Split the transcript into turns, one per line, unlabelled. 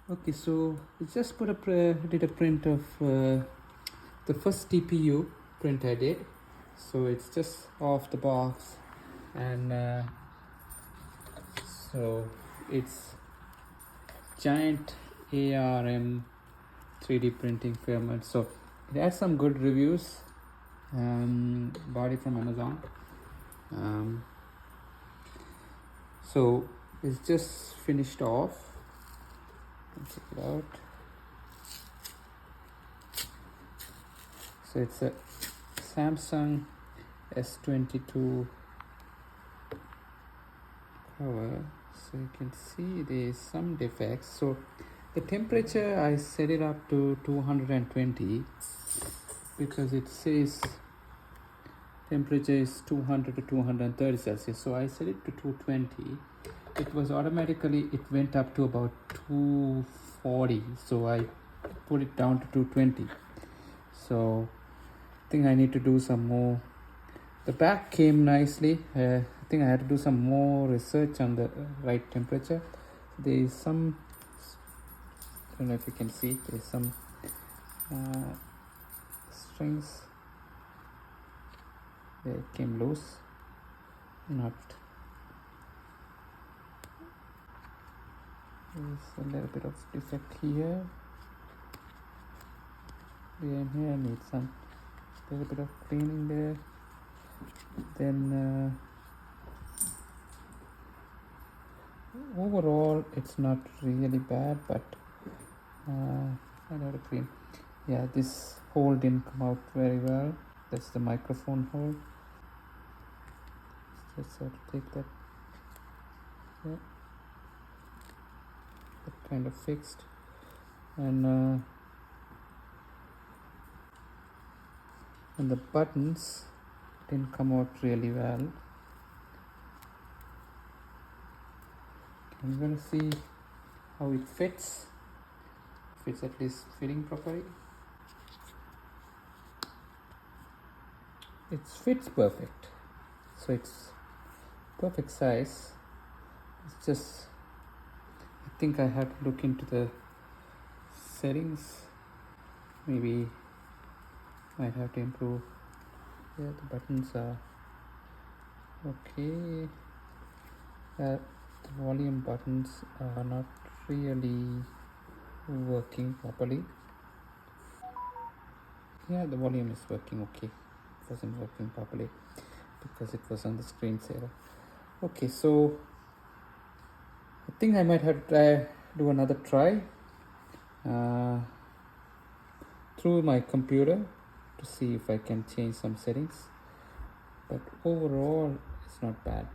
Okay, so I just did a print of the first TPU print I did. So it's just off the box, and so it's giant ARM 3D printing filament. So it had some good reviews. Body from Amazon. So it's just finished off. Check it out. So it's a Samsung S22 cover. So you can see there's some defects. So the temperature, I set it up to 220 because it says temperature is 200 to 230 Celsius. So I set it to 220. It was automatically, it went up to about 240. So I put it down to 220. So I think I need to do some more. The back came nicely. I think I had to do some more research on the right temperature. There is some, I don't know if you can see, there's some strings. It came loose. Not. There's a little bit of defect here. Behind here I need some little bit of cleaning there. Then overall it's not really bad, but I have to clean. Yeah, this hole didn't come out very well. That's the microphone hole. Just have to take that. Yeah, that kind of fixed. And the buttons didn't come out really well. I'm gonna see how it fits. If it's at least fitting properly. It fits perfect. So it's perfect size. It's just, I think I have to look into the settings. Maybe might have to improve. Yeah, the buttons are okay. The volume buttons are not really working properly. Yeah, the volume is working okay. It wasn't working properly because it was on the screensaver. Okay, so I think I might have to do another try through my computer to see if I can change some settings. But overall, it's not bad.